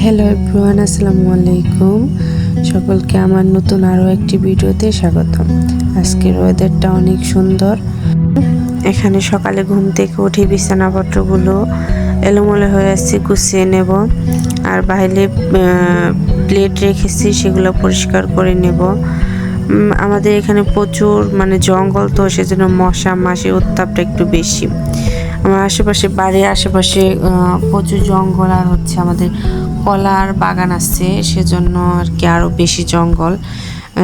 Hello everyone, আসসালামু আলাইকুম। সকলকে আমার নতুন আরও একটি ভিডিওতে স্বাগতম। আজকের ওয়েদারটা অনেক সুন্দর। এখানে সকালে ঘুম থেকে উঠে বিছানাপত্রগুলো এলোমেলো হয়ে আসছে, গুছিয়ে নেব। আর বাইরে প্লেট রেখেছি, সেগুলো পরিষ্কার করে নেব। আমাদের এখানে প্রচুর জঙ্গল, তো সেজন্য মশা মাছির উত্তাপটা একটু বেশি। আমার আশেপাশে, বাড়ির আশেপাশে প্রচুর জঙ্গল, আর আমাদের কলার বাগান আছে, সেজন্য আর কি আরও বেশি জঙ্গল,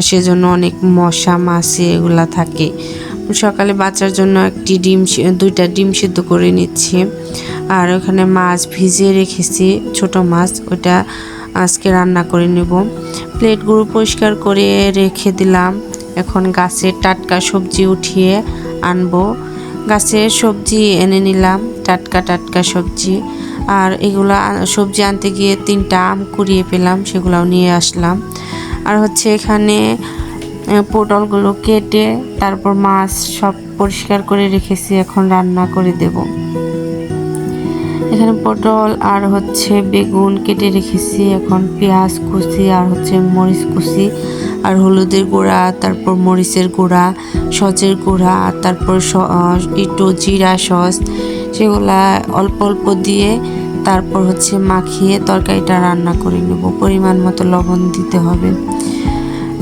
সেজন্য অনেক মশা মাছি এগুলা থাকে। সকালে বাচ্চার জন্য দুইটা ডিম সিদ্ধ করে নিচ্ছি। আর ওখানে মাছ ভিজিয়ে রেখেছি, ছোট মাছ, ওটা আজকে রান্না করে নেব। প্লেটগুলো পরিষ্কার করে রেখে দিলাম। এখন গাছের টাটকা সবজি উঠিয়ে আনবো। গাছের সবজি এনে নিলাম, টাটকা টাটকা সবজি। আর এগুলো সবজি আনতে গিয়ে 3টা আম কুড়িয়ে পেলাম, সেগুলোও নিয়ে আসলাম। আর এখানে পটলগুলো কেটে তারপর মাছ সব পরিষ্কার করে রেখেছি, এখন রান্না করে দেব। এখানে পটল আর বেগুন কেটে রেখেছি, এখন পেঁয়াজ কুচি আর মরিচ কুচি আর হলুদের গুঁড়া, তারপর মরিচের গুঁড়া, সজের গুঁড়া, তারপর একটু জিরা সস, সেগুলা অল্প অল্প দিয়ে তারপর মাখিয়ে তরকারিটা রান্না করে নেব। পরিমাণ মতো লবণ দিতে হবে।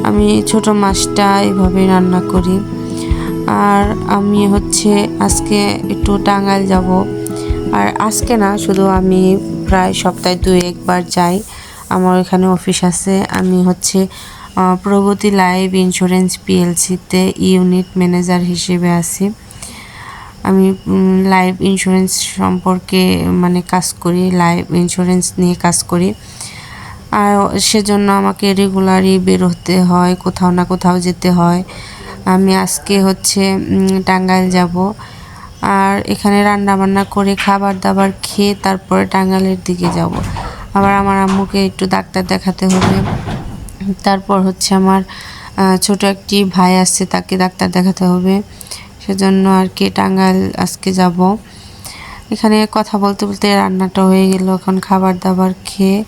আমি ছোট মাছটা এভাবে রান্না করি। আর আমি আজকে একটু টাঙ্গাইল যাব। আর আজকে না, শুধু আমি প্রায় সপ্তাহে 2-1 বার যাই। আমার এখানে অফিস আছে। আমি প্রগতি লাইফ ইন্স্যুরেন্স পিএলসিতে ইউনিট ম্যানেজার হিসেবে আছি। আমি লাইফ ইন্স্যুরেন্স সম্পর্কে কাজ করি, লাইফ ইন্স্যুরেন্স নিয়ে কাজ করি। আর সেজন্য আমাকে রেগুলারই বের হতে হয়, কোথাও না কোথাও যেতে হয়। আমি আজকে টাঙ্গাইল যাব। আর এখানে রান্না বান্না করে খাবার দাবার খেয়ে তারপরে টাঙ্গাইলের দিকে যাব। আবার আমার আম্মুকে একটু ডাক্তার দেখাতে হবে। তারপর আমার ছোট একটি ভাই আছে, তাকে ডাক্তার দেখাতে হবে। সেজন্য আর কি টাঙ্গাইল আজকে যাব। এখানে কথা বলতে বলতে রান্নাটা হয়ে গেল। এখন খাবার দাবার খেয়ে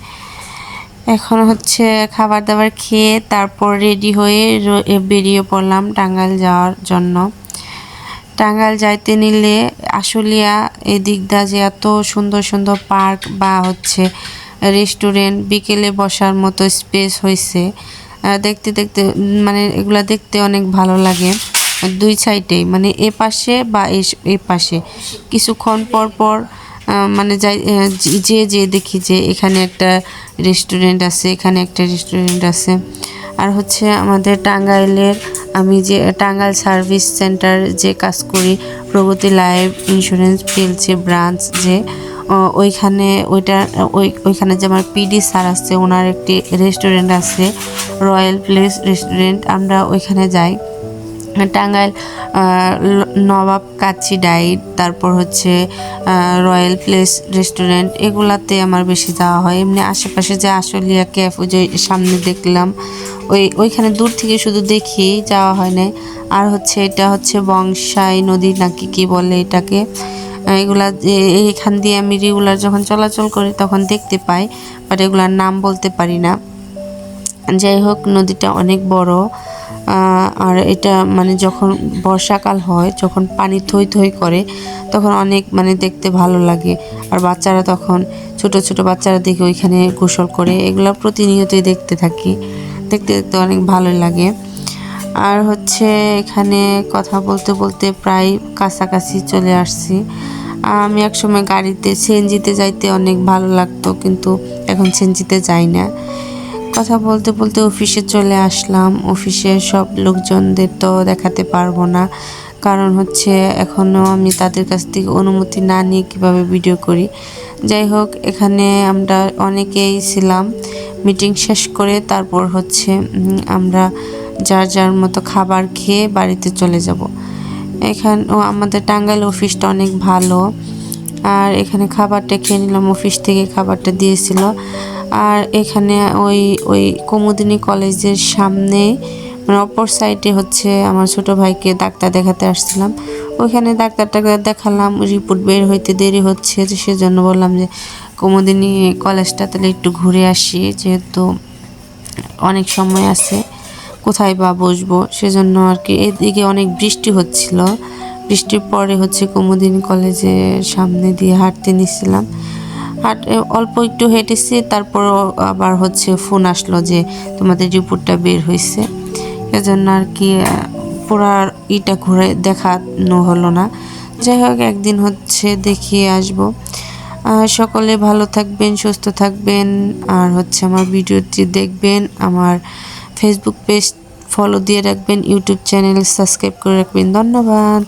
খাবার দাবার খেয়ে তারপর রেডি হয়ে বেরিয়ে পড়লাম টাঙ্গাইল যাওয়ার জন্য। টাঙ্গাইল যাইতে নিলে আশুলিয়া এদিকটা যে এত সুন্দর সুন্দর পার্ক বা রেস্টুরেন্ট, বিকেলে বসার মতো স্পেস হয়েছে, দেখতে দেখতে এগুলা দেখতে অনেক ভালো লাগে। 2 সাইডে এ পাশে বা এ পাশে কিছুক্ষণ পর পর যে দেখি যে এখানে একটা রেস্টুরেন্ট আছে, এখানে একটা রেস্টুরেন্ট আছে। আর আমাদের টাঙ্গাইলের, আমি যে টাঙ্গাইল সার্ভিস সেন্টার যে কাজ করি, প্রগতি লাইফ ইন্স্যুরেন্স পিএলসি ব্রাঞ্চ, যে ওইখানে যে আমার পিডি স্যার আছে, ওনার একটি রেস্টুরেন্ট আছে, রয়্যাল প্লেস রেস্টুরেন্ট। আমরা ওইখানে যাই। টাঙ্গাইল নবাব কাচ্চি ডাইট, তারপর রয়্যাল প্লেস রেস্টুরেন্ট, এগুলাতে আমার বেশি যাওয়া হয়। এমনি আশেপাশে যে আশুলিয়া ক্যাফে, যে সামনে দেখলাম, ওইখানে দূর থেকে শুধু দেখি, যাওয়া হয় না। আর এটা বংশাই নদী নাকি কি বলে এটাকে, এগুলা এইখান দিয়ে আমি রেগুলার যখন চলাচল করি তখন দেখতে পাই, বাট এগুলার নাম বলতে পারি না। যাই হোক, নদীটা অনেক বড়। আর এটা যখন বর্ষাকাল হয়, যখন পানি থই থই করে, তখন অনেক দেখতে ভালো লাগে। আর বাচ্চারা তখন, ছোট ছোট বাচ্চারা দেখে ওইখানে গোসল করে, এগুলো প্রতিনিয়তই দেখতে থাকি। দেখতে দেখতে অনেক ভালো লাগে। আর এখানে কথা বলতে বলতে প্রায় কাছাকাছি চলে আসছি। আমি একসময় গাড়িতে সিএনজিতে যাইতে অনেক ভালো লাগতো, কিন্তু এখন সিএনজিতে যাই না। কথা বলতে বলতে অফিসে চলে আসলাম। অফিসের সব লোকজনদের তো দেখাতে পারবো না, কারণ এখনও আমি তাদের কাছ থেকে অনুমতি না নিয়ে কিভাবে ভিডিও করি। যাই হোক, এখানে আমরা অনেকেই ছিলাম। মিটিং শেষ করে তারপর আমরা যার যার মতো খাবার খেয়ে বাড়িতে চলে যাব। আমাদের টাঙ্গাইল অফিসটা অনেক ভালো। আর এখানে খাবারটা খেয়ে নিলাম, অফিস থেকে খাবারটা দিয়েছিল। আর এখানে ওই কুমুদিনী কলেজের সামনে অপর সাইডে আমার ছোট ভাইকে ডাক্তার দেখাতে আসছিলাম। ওইখানে ডাক্তারটাকে দেখালাম, রিপোর্ট বের হইতে দেরি হচ্ছে, সেজন্য বললাম যে কুমুদিনী কলেজটা তাহলে একটু ঘুরে আসি, যেহেতু অনেক সময় আছে, কোথায় বা বসবো, সেজন্য আর কি। এদিকে অনেক বৃষ্টি হচ্ছিল, বৃষ্টির পরে হচ্ছে কুমুদিনী কলেজের সামনে দিয়ে হাঁটতে নিছিলাম। অল্প একটু হেঁটেছি, তারপর আবার হচ্ছে ফোন আসলো যে তোমাদের রিপোর্টটা বের হয়েছে। এজন্য আর কি পুরা ইটা ঘুরে দেখানো হলো না। যাই হোক, একদিন হচ্ছে দেখিয়ে আসবো। সকলে ভালো থাকবেন, সুস্থ থাকবেন, আর হচ্ছে আমার ভিডিওটি দেখবেন, আমার ফেসবুক পেজ ফলো দিয়ে রাখবেন, ইউটিউব চ্যানেল সাবস্ক্রাইব করে রাখবেন। ধন্যবাদ।